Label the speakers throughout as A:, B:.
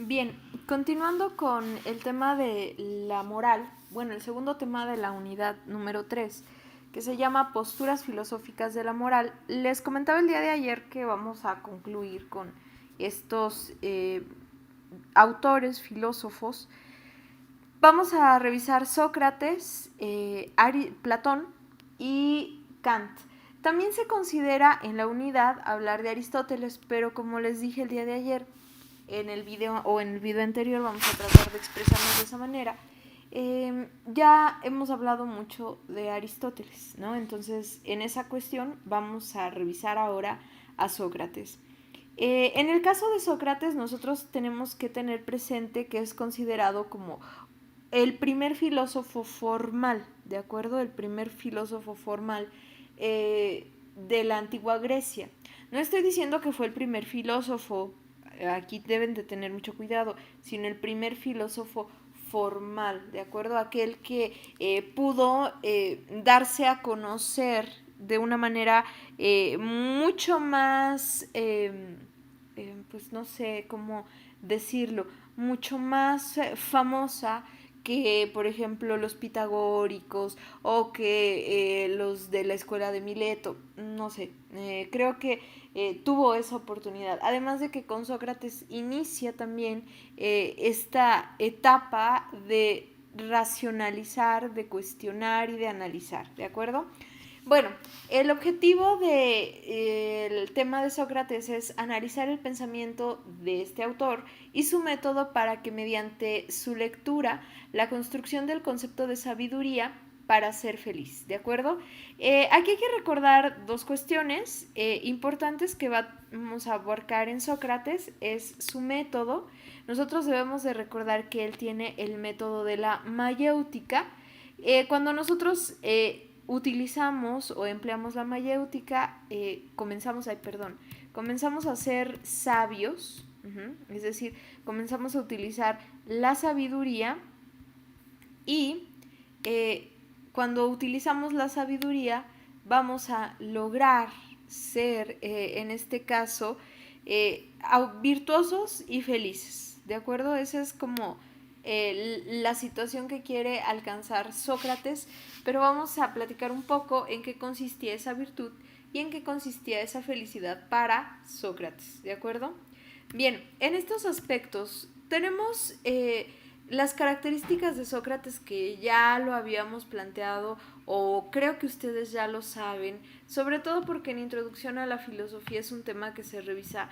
A: Bien, continuando con el tema de la moral, bueno, el segundo tema de la unidad número 3, que se llama Posturas filosóficas de la moral, les comentaba el día de ayer que vamos a concluir con estos autores, filósofos. Vamos a revisar Sócrates, Platón y Kant. También se considera en la unidad hablar de Aristóteles, pero como les dije el día de ayer, en el video anterior vamos a tratar de expresarnos de esa manera. Ya hemos hablado mucho de Aristóteles, ¿no? Entonces, en esa cuestión vamos a revisar ahora a Sócrates. En el caso de Sócrates, nosotros tenemos que tener presente que es considerado como el primer filósofo formal, ¿de acuerdo? El primer filósofo formal de la antigua Grecia. No estoy diciendo que fue el primer filósofo, aquí deben de tener mucho cuidado, sino el primer filósofo formal, ¿de acuerdo? Aquel que pudo darse a conocer de una manera mucho más, pues no sé cómo decirlo, mucho más famosa que, por ejemplo, los pitagóricos o que los de la escuela de Mileto, no sé, creo que tuvo esa oportunidad. Además de que con Sócrates inicia también esta etapa de racionalizar, de cuestionar y de analizar, ¿de acuerdo? Bueno, el objetivo del tema de Sócrates es analizar el pensamiento de este autor y su método para que mediante su lectura, la construcción del concepto de sabiduría para ser feliz, ¿de acuerdo? Aquí hay que recordar dos cuestiones importantes que vamos a abarcar en Sócrates, es su método. Nosotros debemos de recordar que él tiene el método de la mayéutica. Cuando nosotros utilizamos o empleamos la mayéutica, comenzamos a ser sabios, es decir, comenzamos a utilizar la sabiduría y cuando utilizamos la sabiduría vamos a lograr ser, en este caso, virtuosos y felices, ¿de acuerdo? Esa es como la situación que quiere alcanzar Sócrates, pero vamos a platicar un poco en qué consistía esa virtud y en qué consistía esa felicidad para Sócrates, ¿de acuerdo? Bien, en estos aspectos tenemos las características de Sócrates que ya lo habíamos planteado o creo que ustedes ya lo saben, sobre todo porque en Introducción a la Filosofía es un tema que se revisa,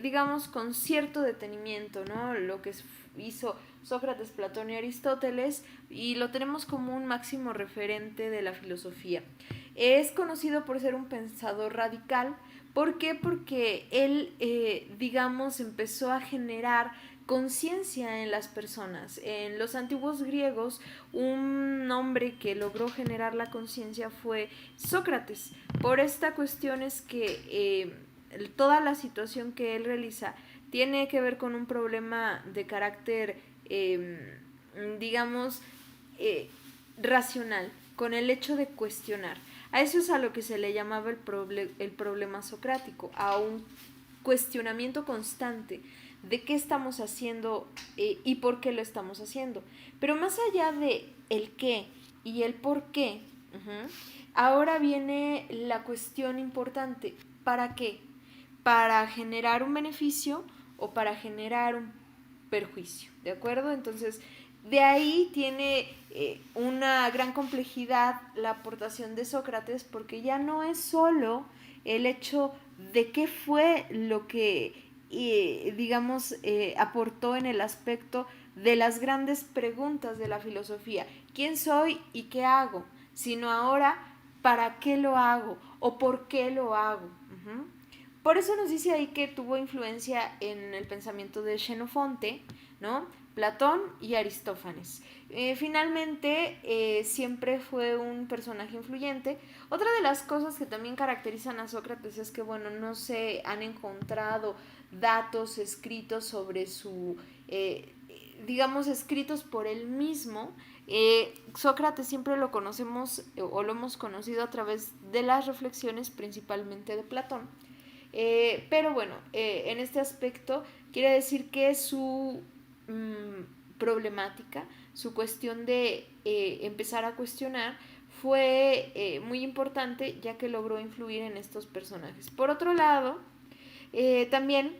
A: digamos, con cierto detenimiento, ¿no? Lo que hizo Sócrates, Platón y Aristóteles, y lo tenemos como un máximo referente de la filosofía. Es conocido por ser un pensador radical. ¿Por qué? Porque él, digamos, empezó a generar conciencia en las personas. En los antiguos griegos, un hombre que logró generar la conciencia fue Sócrates. Por esta cuestión es que toda la situación que él realiza tiene que ver con un problema de carácter, digamos, eh, racional, con el hecho de cuestionar. A eso es a lo que se le llamaba el problema socrático, a un cuestionamiento constante de qué estamos haciendo y por qué lo estamos haciendo. Pero más allá de el qué y el por qué, ahora viene la cuestión importante, ¿para qué? ¿Para generar un beneficio o para generar un perjuicio? ¿De acuerdo? Entonces, de ahí tiene una gran complejidad la aportación de Sócrates, porque ya no es solo el hecho de qué fue lo que, digamos, aportó en el aspecto de las grandes preguntas de la filosofía. ¿Quién soy y qué hago? Sino ahora, ¿para qué lo hago? ¿O por qué lo hago? Por eso nos dice ahí que tuvo influencia en el pensamiento de Xenofonte, ¿no? Platón y Aristófanes. Finalmente, siempre fue un personaje influyente. Otra de las cosas que también caracterizan a Sócrates es que, bueno, no se han encontrado datos escritos sobre su, digamos, escritos por él mismo. Sócrates siempre lo conocemos o lo hemos conocido a través de las reflexiones principalmente de Platón. Pero bueno, en este aspecto quiere decir que su problemática, su cuestión de empezar a cuestionar, fue muy importante, ya que logró influir en estos personajes. Por otro lado, también,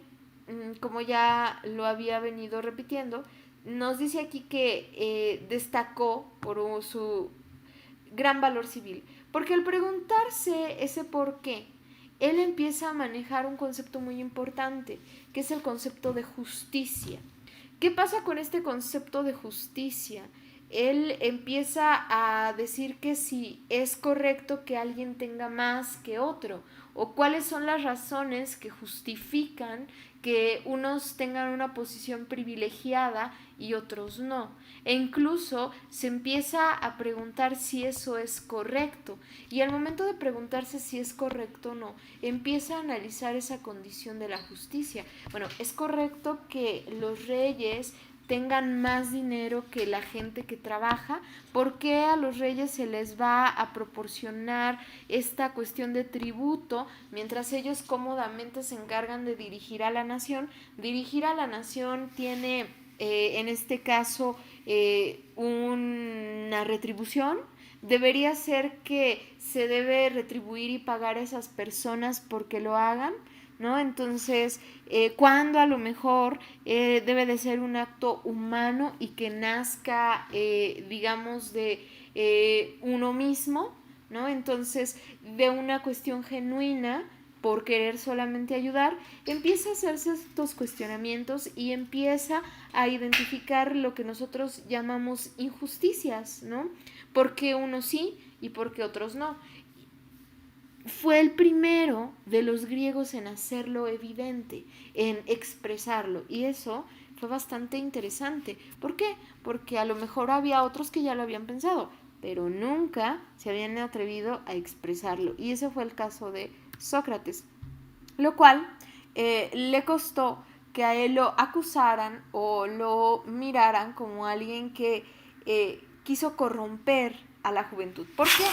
A: como ya lo había venido repitiendo, nos dice aquí que destacó por su gran valor civil, porque al preguntarse ese por qué, él empieza a manejar un concepto muy importante, que es el concepto de justicia. ¿Qué pasa con este concepto de justicia? Él empieza a decir que si es correcto que alguien tenga más que otro, o cuáles son las razones que justifican que unos tengan una posición privilegiada y otros no. E incluso se empieza a preguntar si eso es correcto. Y al momento de preguntarse si es correcto o no, empieza a analizar esa condición de la justicia. Bueno, ¿es correcto que los reyes tengan más dinero que la gente que trabaja? ¿Por qué a los reyes se les va a proporcionar esta cuestión de tributo mientras ellos cómodamente se encargan de dirigir a la nación? Dirigir a la nación tiene, en este caso, una retribución. Debería ser que se debe retribuir y pagar a esas personas porque lo hagan, ¿no? Entonces, cuando a lo mejor debe de ser un acto humano y que nazca, digamos, de uno mismo, ¿no? Entonces, de una cuestión genuina por querer solamente ayudar, empieza a hacerse estos cuestionamientos y empieza a identificar lo que nosotros llamamos injusticias, ¿no? ¿Por qué unos sí y por qué otros no? Fue el primero de los griegos en hacerlo evidente, en expresarlo, y eso fue bastante interesante. ¿Por qué? Porque a lo mejor había otros que ya lo habían pensado, pero nunca se habían atrevido a expresarlo, y ese fue el caso de Sócrates, lo cual le costó que a él lo acusaran o lo miraran como alguien que quiso corromper a la juventud. ¿Por qué?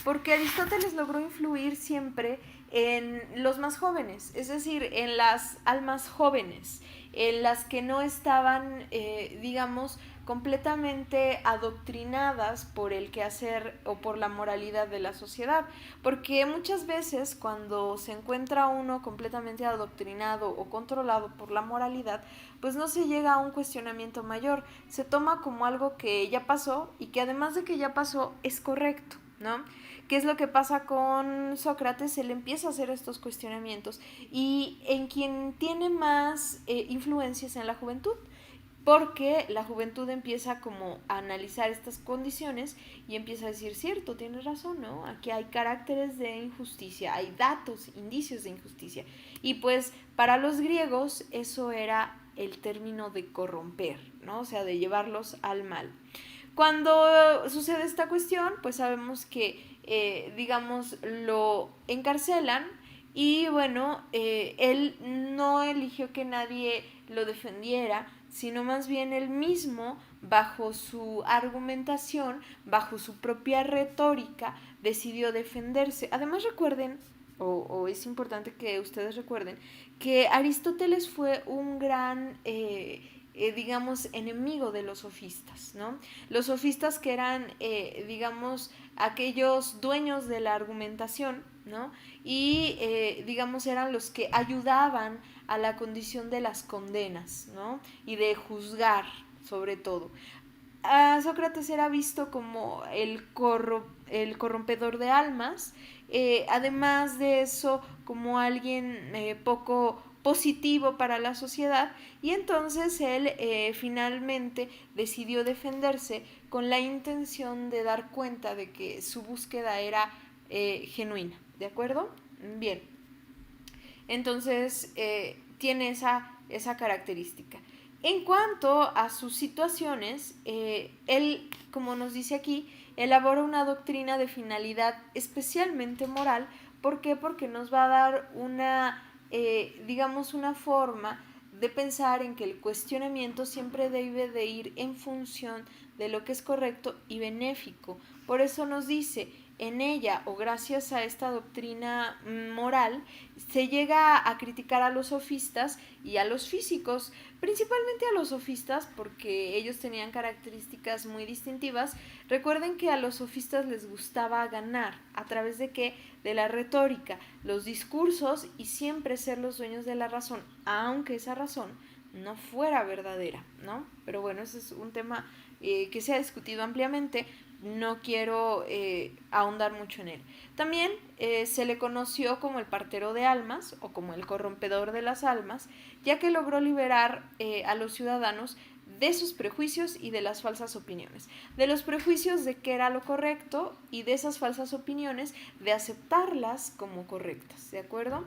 A: Porque Aristóteles logró influir siempre en los más jóvenes, es decir, en las almas jóvenes, en las que no estaban, digamos, completamente adoctrinadas por el quehacer o por la moralidad de la sociedad, porque muchas veces cuando se encuentra uno completamente adoctrinado o controlado por la moralidad, pues no se llega a un cuestionamiento mayor, se toma como algo que ya pasó y que además de que ya pasó es correcto, ¿no? ¿Qué es lo que pasa con Sócrates? Él empieza a hacer estos cuestionamientos y en quien tiene más influencias en la juventud, porque la juventud empieza como a analizar estas condiciones y empieza a decir, cierto, tienes razón, ¿no? Aquí hay caracteres de injusticia, hay datos, indicios de injusticia. Y pues para los griegos eso era el término de corromper, ¿no? O sea, de llevarlos al mal. Cuando sucede esta cuestión, pues sabemos que, digamos, lo encarcelan y bueno, él no eligió que nadie lo defendiera, sino más bien él mismo, bajo su argumentación, bajo su propia retórica, decidió defenderse. Además recuerden, o es importante que ustedes recuerden, que Aristóteles fue un gran, digamos, enemigo de los sofistas, ¿no? Los sofistas que eran, digamos, aquellos dueños de la argumentación, ¿no? Y, digamos, eran los que ayudaban a la condición de las condenas, ¿no? Y de juzgar, sobre todo. Sócrates era visto como el corrompedor de almas, además de eso como alguien poco positivo para la sociedad, y entonces él finalmente decidió defenderse con la intención de dar cuenta de que su búsqueda era genuina, ¿de acuerdo? Bien, entonces tiene esa característica. En cuanto a sus situaciones, él, como nos dice aquí, elabora una doctrina de finalidad especialmente moral. ¿Por qué? Porque nos va a dar una, digamos, una forma de pensar en que el cuestionamiento siempre debe de ir en función de lo que es correcto y benéfico. Por eso nos dice, en ella o gracias a esta doctrina moral se llega a criticar a los sofistas y a los físicos, principalmente a los sofistas porque ellos tenían características muy distintivas. Recuerden que a los sofistas les gustaba ganar, ¿a través de qué? De la retórica, los discursos y siempre ser los dueños de la razón, aunque esa razón no fuera verdadera, ¿no? Pero bueno, ese es un tema que se ha discutido ampliamente, no quiero ahondar mucho en él. También se le conoció como el partero de almas o como el corrompedor de las almas, ya que logró liberar a los ciudadanos de sus prejuicios y de las falsas opiniones. De los prejuicios de qué era lo correcto y de esas falsas opiniones de aceptarlas como correctas, ¿de acuerdo?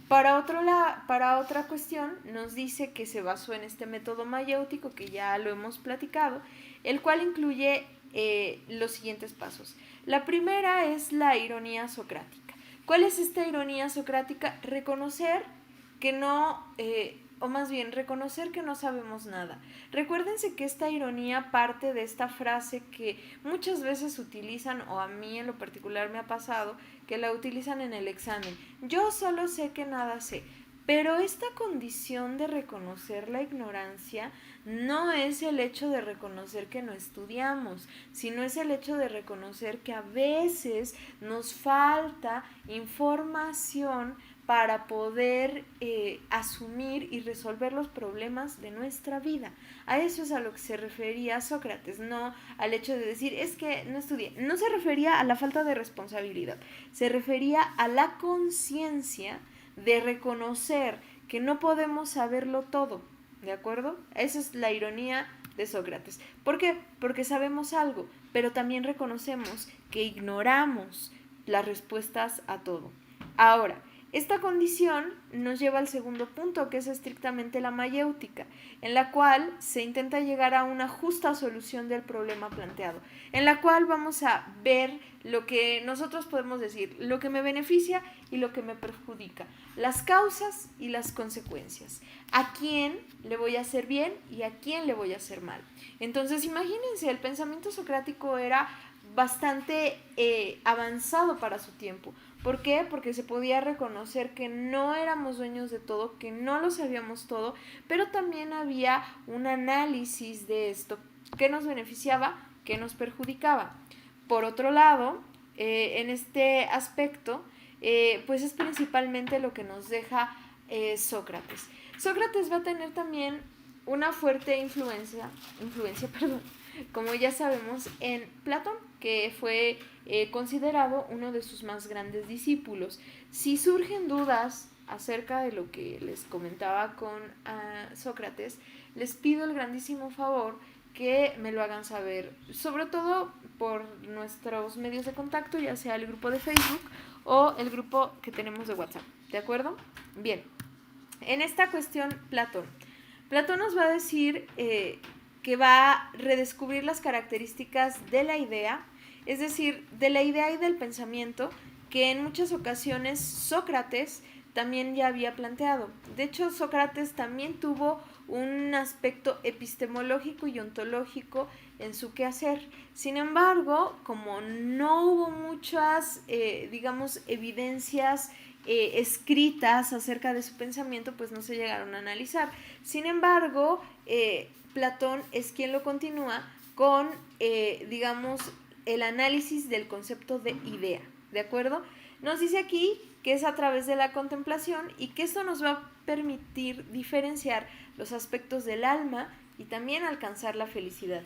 A: Para otra cuestión, nos dice que se basó en este método mayéutico, que ya lo hemos platicado, el cual incluye los siguientes pasos. La primera es la ironía socrática. ¿Cuál es esta ironía socrática? Reconocer que no, o más bien reconocer que no sabemos nada. Recuérdense que esta ironía parte de esta frase que muchas veces utilizan, o a mí en lo particular me ha pasado, que la utilizan en el examen. Yo solo sé que nada sé. Pero esta condición de reconocer la ignorancia no es el hecho de reconocer que no estudiamos, sino es el hecho de reconocer que a veces nos falta información para poder asumir y resolver los problemas de nuestra vida. A eso es a lo que se refería Sócrates, no al hecho de decir, es que no estudié. No se refería a la falta de responsabilidad, se refería a la conciencia de reconocer que no podemos saberlo todo, ¿de acuerdo? Esa es la ironía de Sócrates. ¿Por qué? Porque sabemos algo, pero también reconocemos que ignoramos las respuestas a todo. Ahora, esta condición nos lleva al segundo punto, que es estrictamente la mayéutica, en la cual se intenta llegar a una justa solución del problema planteado, en la cual vamos a ver lo que nosotros podemos decir, lo que me beneficia y lo que me perjudica, las causas y las consecuencias, a quién le voy a hacer bien y a quién le voy a hacer mal. Entonces, imagínense, el pensamiento socrático era bastante avanzado para su tiempo. ¿Por qué? Porque se podía reconocer que no éramos dueños de todo, que no lo sabíamos todo, pero también había un análisis de esto, que nos beneficiaba, que nos perjudicaba. Por otro lado, en este aspecto, pues es principalmente lo que nos deja Sócrates. Sócrates va a tener también una fuerte influencia, como ya sabemos, en Platón, que fue considerado uno de sus más grandes discípulos. Si surgen dudas acerca de lo que les comentaba con Sócrates, les pido el grandísimo favor que me lo hagan saber, sobre todo por nuestros medios de contacto, ya sea el grupo de Facebook o el grupo que tenemos de WhatsApp, ¿de acuerdo? Bien, en esta cuestión, Platón nos va a decir que va a redescubrir las características de la idea, es decir, de la idea y del pensamiento que en muchas ocasiones Sócrates también ya había planteado. De hecho, Sócrates también tuvo un aspecto epistemológico y ontológico en su quehacer. Sin embargo, como no hubo muchas, digamos, evidencias escritas acerca de su pensamiento, pues no se llegaron a analizar. Sin embargo, Platón es quien lo continúa con, digamos, el análisis del concepto de idea, ¿de acuerdo? Nos dice aquí que es a través de la contemplación y que esto nos va a permitir diferenciar los aspectos del alma y también alcanzar la felicidad.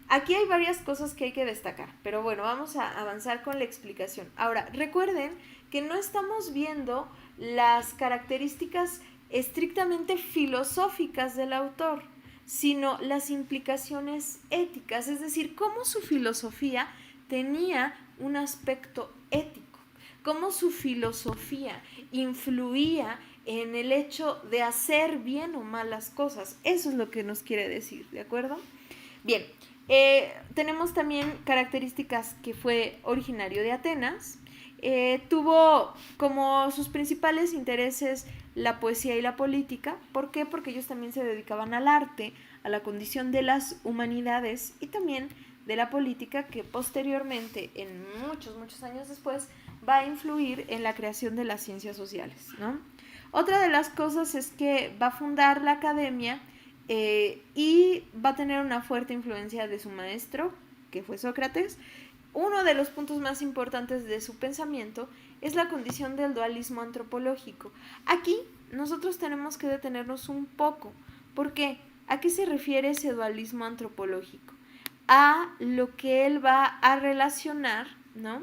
A: Aquí hay varias cosas que hay que destacar, pero bueno, vamos a avanzar con la explicación. Ahora, recuerden que no estamos viendo las características estrictamente filosóficas del autor, sino las implicaciones éticas, es decir, cómo su filosofía tenía un aspecto ético, cómo su filosofía influía en el hecho de hacer bien o mal las cosas. Eso es lo que nos quiere decir, ¿de acuerdo? Bien, tenemos también características que fue originario de Atenas, tuvo como sus principales intereses la poesía y la política. ¿Por qué? Porque ellos también se dedicaban al arte, a la condición de las humanidades y también de la política que posteriormente, en muchos años después, va a influir en la creación de las ciencias sociales, ¿no? Otra de las cosas es que va a fundar la academia y va a tener una fuerte influencia de su maestro, que fue Sócrates. Uno de los puntos más importantes de su pensamiento es la condición del dualismo antropológico. Aquí nosotros tenemos que detenernos un poco. ¿Por qué? ¿A qué se refiere ese dualismo antropológico? A lo que él va a relacionar, ¿no?,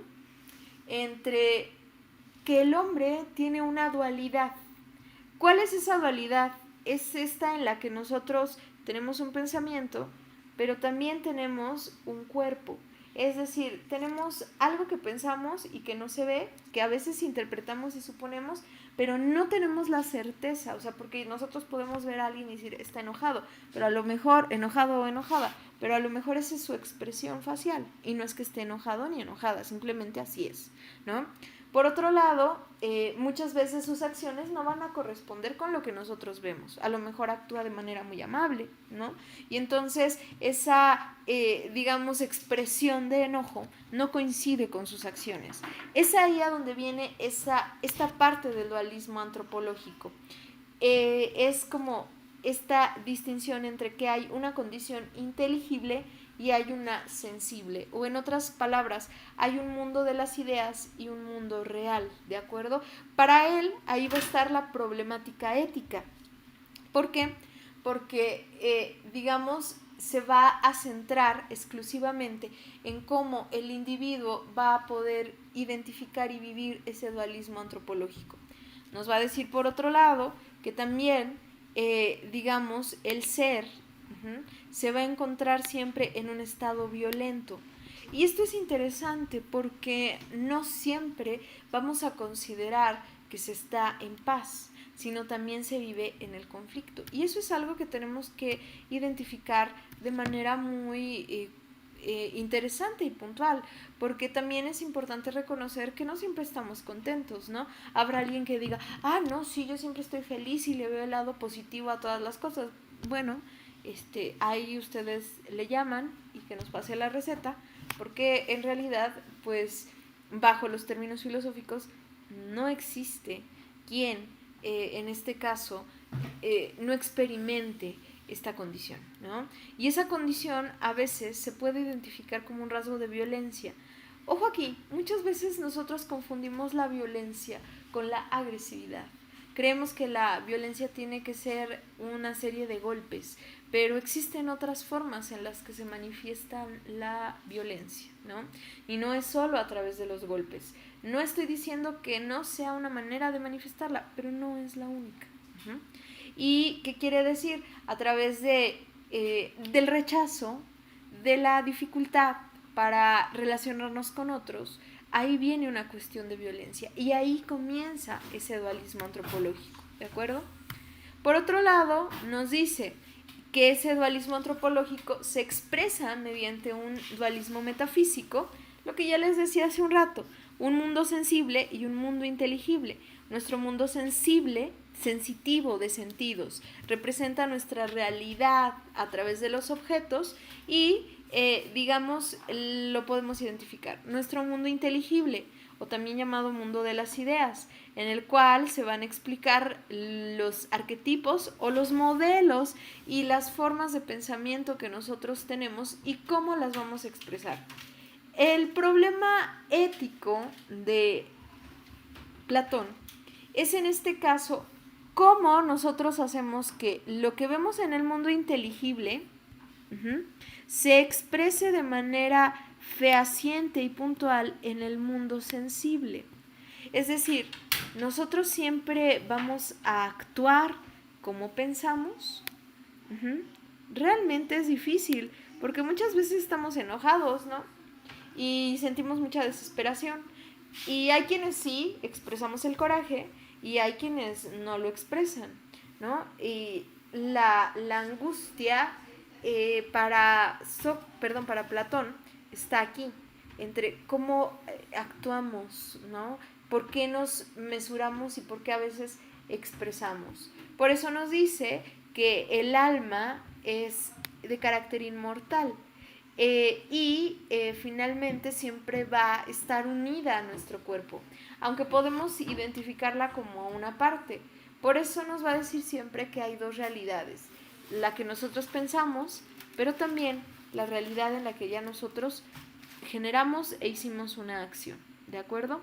A: entre que el hombre tiene una dualidad. ¿Cuál es esa dualidad? Es esta en la que nosotros tenemos un pensamiento, pero también tenemos un cuerpo. Es decir, tenemos algo que pensamos y que no se ve, que a veces interpretamos y suponemos, pero no tenemos la certeza. O sea, porque nosotros podemos ver a alguien y decir, está enojado, pero a lo mejor, enojado o enojada, pero a lo mejor esa es su expresión facial. Y no es que esté enojado ni enojada, simplemente así es, ¿no? Por otro lado, muchas veces sus acciones no van a corresponder con lo que nosotros vemos. A lo mejor actúa de manera muy amable, ¿no? Y entonces esa, digamos, expresión de enojo no coincide con sus acciones. Es ahí a donde viene esta parte del dualismo antropológico. Es como esta distinción entre que hay una condición inteligible y hay una sensible, o en otras palabras, hay un mundo de las ideas y un mundo real, ¿de acuerdo? Para él, ahí va a estar la problemática ética. ¿Por qué? Porque, digamos, se va a centrar exclusivamente en cómo el individuo va a poder identificar y vivir ese dualismo antropológico. Nos va a decir, por otro lado, que también, digamos, el ser se va a encontrar siempre en un estado violento. Y esto es interesante porque no siempre vamos a considerar que se está en paz, sino también se vive en el conflicto. Y eso es algo que tenemos que identificar de manera muy interesante y puntual, porque también es importante reconocer que no siempre estamos contentos, ¿no? Habrá alguien que diga, no, sí, yo siempre estoy feliz y le veo el lado positivo a todas las cosas. Bueno, ahí ustedes le llaman y que nos pase la receta, porque en realidad, pues, bajo los términos filosóficos, no existe quien, en este caso, no experimente esta condición, ¿no? Y esa condición a veces se puede identificar como un rasgo de violencia. Ojo aquí, muchas veces nosotros confundimos la violencia con la agresividad. Creemos que la violencia tiene que ser una serie de golpes, pero existen otras formas en las que se manifiesta la violencia, ¿no? Y no es solo a través de los golpes. No estoy diciendo que no sea una manera de manifestarla, pero no es la única. ¿Y qué quiere decir? A través del rechazo, de la dificultad para relacionarnos con otros, ahí viene una cuestión de violencia y ahí comienza ese dualismo antropológico, ¿de acuerdo? Por otro lado, nos dice que ese dualismo antropológico se expresa mediante un dualismo metafísico, lo que ya les decía hace un rato, un mundo sensible y un mundo inteligible. Nuestro mundo sensible, sensitivo de sentidos, representa nuestra realidad a través de los objetos y, digamos, lo podemos identificar. Nuestro mundo inteligible, o también llamado mundo de las ideas, en el cual se van a explicar los arquetipos o los modelos y las formas de pensamiento que nosotros tenemos y cómo las vamos a expresar. El problema ético de Platón es en este caso cómo nosotros hacemos que lo que vemos en el mundo inteligible se exprese de manera fehaciente y puntual en el mundo sensible. Es decir, nosotros siempre vamos a actuar como pensamos. Realmente es difícil, porque muchas veces estamos enojados, ¿no? Y sentimos mucha desesperación. Y hay quienes sí expresamos el coraje y hay quienes no lo expresan, Y la angustia para Platón está aquí, entre cómo actuamos, ¿no? Por qué nos mesuramos y por qué a veces expresamos. Por eso nos dice que el alma es de carácter inmortal Finalmente siempre va a estar unida a nuestro cuerpo, aunque podemos identificarla como una parte. Por eso nos va a decir siempre que hay dos realidades, la que nosotros pensamos, pero también la realidad en la que ya nosotros generamos e hicimos una acción, ¿de acuerdo?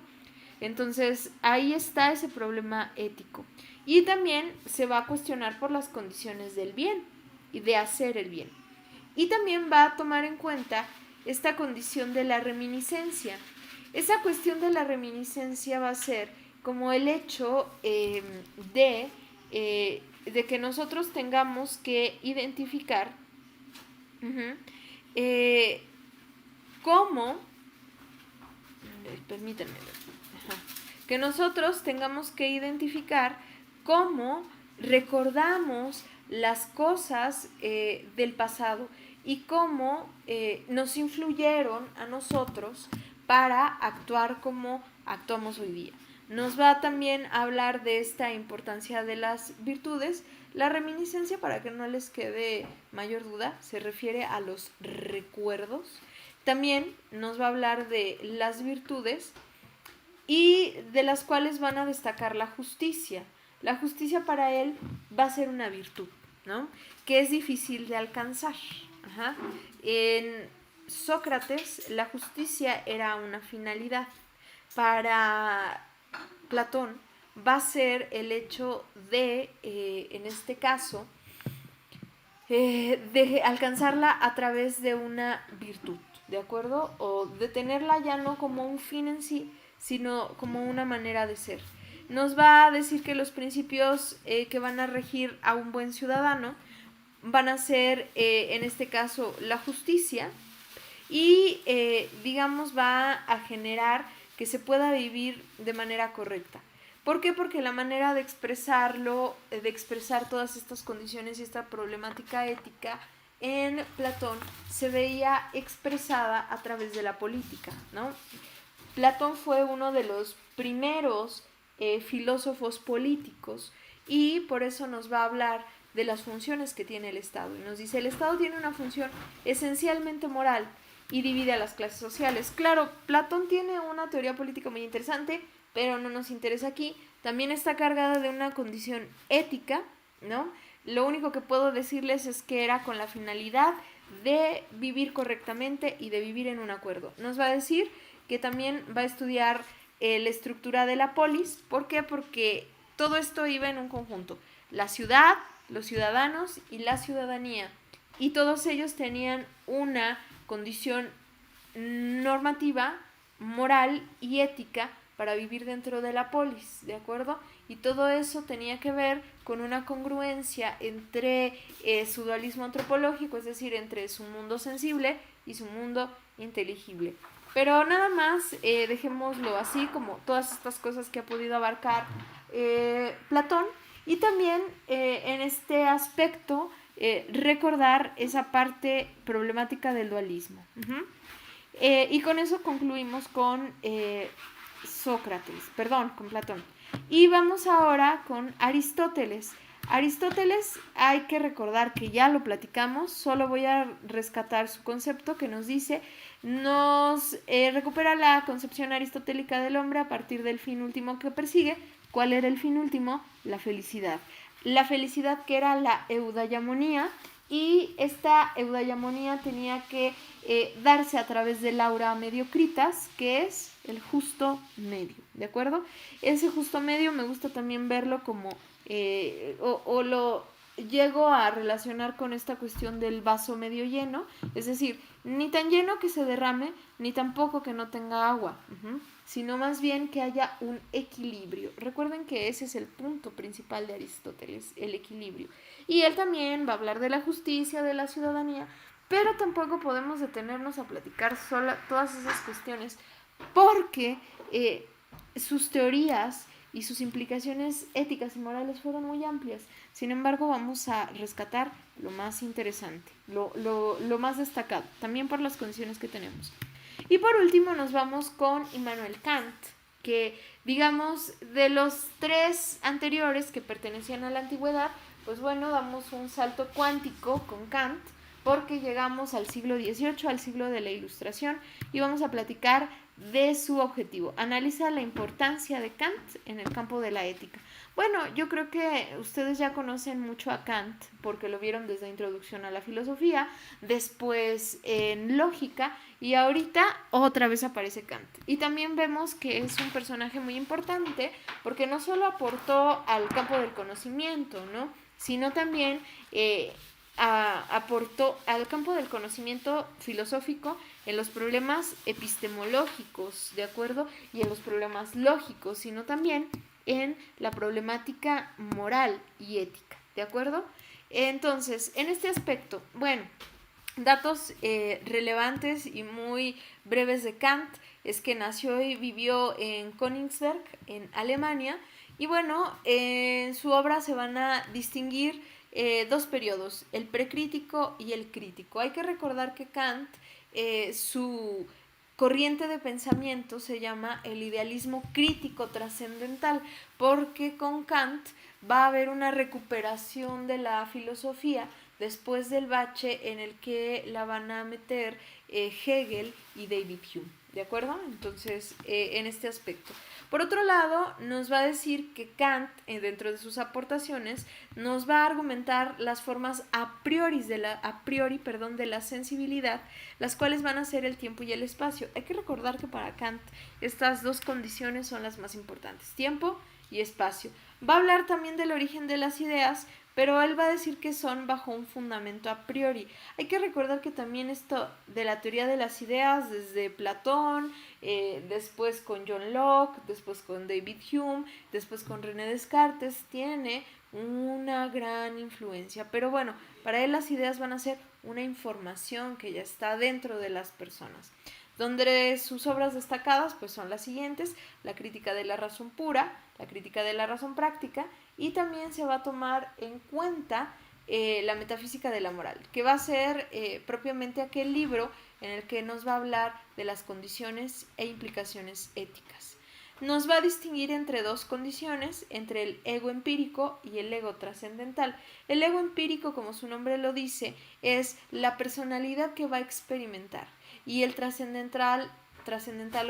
A: Entonces ahí está ese problema ético. Y también se va a cuestionar por las condiciones del bien y de hacer el bien. Y también va a tomar en cuenta esta condición de la reminiscencia. Esa cuestión de la reminiscencia va a ser como el hecho de que nosotros tengamos que identificar eh, cómo, permítanme, que nosotros tengamos que identificar cómo recordamos las cosas del pasado y cómo nos influyeron a nosotros para actuar como actuamos hoy día. Nos va también a hablar de esta importancia de las virtudes. La reminiscencia, para que no les quede mayor duda, se refiere a los recuerdos. También nos va a hablar de las virtudes y de las cuales van a destacar la justicia. La justicia para él va a ser una virtud, ¿no? Que es difícil de alcanzar. Ajá. En Sócrates, la justicia era una finalidad. Para Platón va a ser el hecho de, en este caso, de alcanzarla a través de una virtud, ¿de acuerdo? O de tenerla ya no como un fin en sí, sino como una manera de ser. Nos va a decir que los principios que van a regir a un buen ciudadano van a ser, en este caso, la justicia y, digamos, va a generar que se pueda vivir de manera correcta. ¿Por qué? Porque la manera de expresarlo, de expresar todas estas condiciones y esta problemática ética en Platón se veía expresada a través de la política, ¿no? Platón fue uno de los primeros filósofos políticos y por eso nos va a hablar de las funciones que tiene el Estado. Y nos dice, el Estado tiene una función esencialmente moral y divide a las clases sociales. Claro, Platón tiene una teoría política muy interesante, pero no nos interesa aquí. También está cargada de una condición ética, ¿no? Lo único que puedo decirles es que era con la finalidad de vivir correctamente y de vivir en un acuerdo. Nos va a decir que también va a estudiar la estructura de la polis. ¿Por qué? Porque todo esto iba en un conjunto. La ciudad, los ciudadanos y la ciudadanía. Y todos ellos tenían una condición normativa, moral y ética para vivir dentro de la polis, ¿de acuerdo? Y todo eso tenía que ver con una congruencia entre su dualismo antropológico, es decir, entre su mundo sensible y su mundo inteligible. Pero nada más, dejémoslo así, como todas estas cosas que ha podido abarcar Platón. Y también en este aspecto, recordar esa parte problemática del dualismo. Y con eso concluimos con con Platón. Y vamos ahora con Aristóteles. Aristóteles, hay que recordar que ya lo platicamos, solo voy a rescatar su concepto que nos dice, nos recupera la concepción aristotélica del hombre a partir del fin último que persigue. ¿Cuál era el fin último? La felicidad. La felicidad que era la eudaimonía, y esta eudaimonía tenía que darse a través del aura mediocritas, que es el justo medio, ¿de acuerdo? Ese justo medio me gusta también verlo como, o lo llego a relacionar con esta cuestión del vaso medio lleno, es decir, ni tan lleno que se derrame, ni tampoco que no tenga agua, sino más bien que haya un equilibrio. Recuerden que ese es el punto principal de Aristóteles, el equilibrio. Y él también va a hablar de la justicia, de la ciudadanía, pero tampoco podemos detenernos a platicar todas esas cuestiones, porque sus teorías y sus implicaciones éticas y morales fueron muy amplias. Sin embargo, vamos a rescatar lo más interesante, lo más destacado, también por las condiciones que tenemos. Y por último nos vamos con Immanuel Kant, que digamos de los tres anteriores que pertenecían a la antigüedad, pues bueno, damos un salto cuántico con Kant, porque llegamos al siglo XVIII, al siglo de la Ilustración, y vamos a platicar de su objetivo. Analiza la importancia de Kant en el campo de la ética. Bueno, yo creo que ustedes ya conocen mucho a Kant porque lo vieron desde Introducción a la Filosofía, después en Lógica, y ahorita otra vez aparece Kant. Y también vemos que es un personaje muy importante porque no solo aportó al campo del conocimiento, ¿no?, sino también aportó al campo del conocimiento filosófico en los problemas epistemológicos, ¿de acuerdo? Y en los problemas lógicos, sino también en la problemática moral y ética, ¿de acuerdo? Entonces, en este aspecto, bueno, datos relevantes y muy breves de Kant es que nació y vivió en Königsberg, en Alemania, y bueno, en su obra se van a distinguir dos periodos, el precrítico y el crítico. Hay que recordar que Kant, su corriente de pensamiento se llama el idealismo crítico trascendental, porque con Kant va a haber una recuperación de la filosofía después del bache en el que la van a meter Hegel y David Hume, ¿de acuerdo? Entonces, en este aspecto. Por otro lado, nos va a decir que Kant, dentro de sus aportaciones, nos va a argumentar las formas a priori de la sensibilidad, las cuales van a ser el tiempo y el espacio. Hay que recordar que para Kant estas dos condiciones son las más importantes, tiempo y espacio. Va a hablar también del origen de las ideas, pero él va a decir que son bajo un fundamento a priori. Hay que recordar que también esto de la teoría de las ideas, desde Platón, después con John Locke, después con David Hume, después con René Descartes, tiene una gran influencia. Pero bueno, para él las ideas van a ser una información que ya está dentro de las personas. Donde sus obras destacadas pues son las siguientes: la crítica de la razón pura, la crítica de la razón práctica, y también se va a tomar en cuenta la metafísica de la moral, que va a ser propiamente aquel libro en el que nos va a hablar de las condiciones e implicaciones éticas. Nos va a distinguir entre dos condiciones, entre el ego empírico y el ego trascendental. El ego empírico, como su nombre lo dice, es la personalidad que va a experimentar, y el trascendental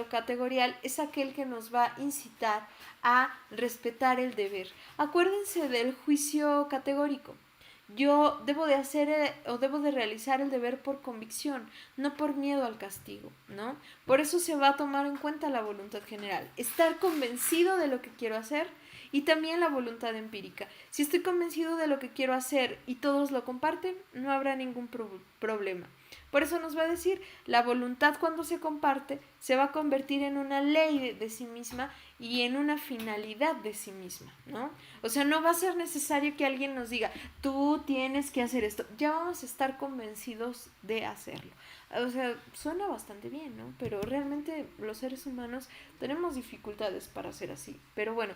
A: o categorial es aquel que nos va a incitar a respetar el deber. Acuérdense del juicio categórico. Yo debo de hacer o debo de realizar el deber por convicción, no por miedo al castigo, ¿no? Por eso se va a tomar en cuenta la voluntad general, estar convencido de lo que quiero hacer, y también la voluntad empírica. Si estoy convencido de lo que quiero hacer y todos lo comparten, no habrá ningún problema. Por eso nos va a decir, la voluntad cuando se comparte se va a convertir en una ley de sí misma y en una finalidad de sí misma, ¿no? O sea, no va a ser necesario que alguien nos diga, tú tienes que hacer esto, ya vamos a estar convencidos de hacerlo. O sea, suena bastante bien, ¿no? Pero realmente los seres humanos tenemos dificultades para hacer así. Pero bueno,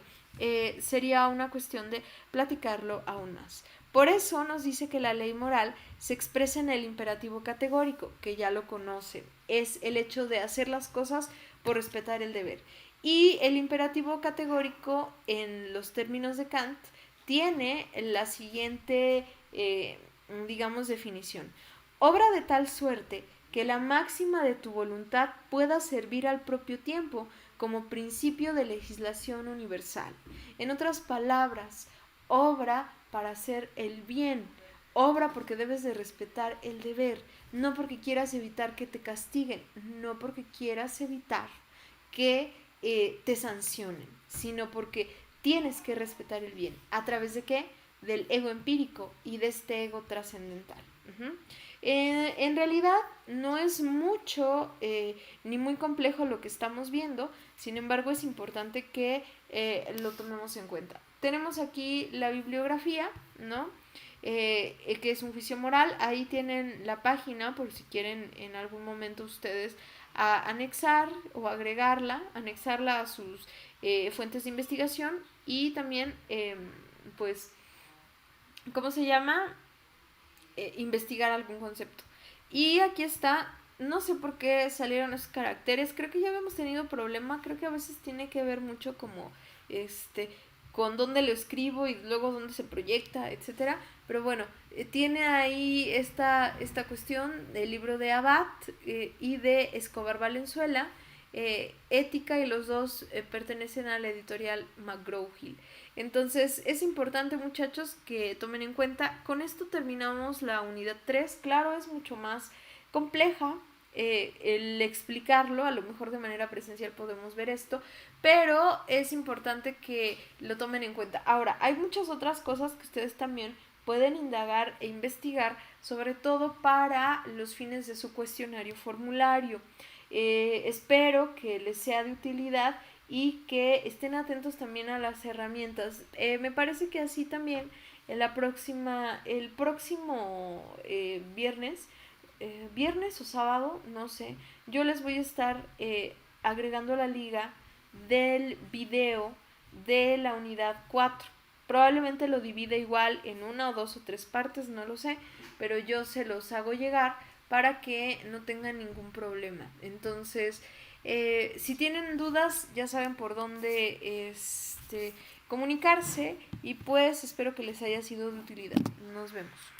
A: sería una cuestión de platicarlo aún más. Por eso nos dice que la ley moral se expresa en el imperativo categórico, que ya lo conocen. Es el hecho de hacer las cosas por respetar el deber. Y el imperativo categórico, en los términos de Kant, tiene la siguiente, digamos, definición. Obra de tal suerte que la máxima de tu voluntad pueda servir al propio tiempo como principio de legislación universal. En otras palabras, obra para hacer el bien, obra porque debes de respetar el deber, no porque quieras evitar que te castiguen, no porque quieras evitar que te sancionen, sino porque tienes que respetar el bien. ¿A través de qué? Del ego empírico y de este ego trascendental. En realidad no es mucho ni muy complejo lo que estamos viendo, sin embargo es importante que lo tomemos en cuenta. Tenemos aquí la bibliografía, ¿no? Que es un juicio moral. Ahí tienen la página por si quieren en algún momento ustedes anexar o anexarla a sus fuentes de investigación, y también pues, ¿cómo se llama? Investigar algún concepto. Y aquí está, no sé por qué salieron esos caracteres, creo que ya habíamos tenido problema, creo que a veces tiene que ver mucho como con dónde lo escribo y luego dónde se proyecta, etcétera, Pero bueno, tiene ahí esta cuestión del libro de Abad y de Escobar Valenzuela, Ética, y los dos pertenecen a la editorial McGraw-Hill. Entonces es importante, muchachos, que tomen en cuenta. Con esto terminamos la unidad 3. Claro, es mucho más compleja el explicarlo, a lo mejor de manera presencial podemos ver esto, pero es importante que lo tomen en cuenta. Ahora, hay muchas otras cosas que ustedes también pueden indagar e investigar, sobre todo para los fines de su cuestionario formulario. Espero que les sea de utilidad y que estén atentos también a las herramientas. Me parece que así también el próximo viernes o sábado, no sé, yo les voy a estar agregando la liga del video de la unidad 4. Probablemente lo divide igual en una o dos o tres partes, no lo sé, pero yo se los hago llegar para que no tengan ningún problema. Entonces, si tienen dudas, ya saben por dónde comunicarse, y pues espero que les haya sido de utilidad. Nos vemos.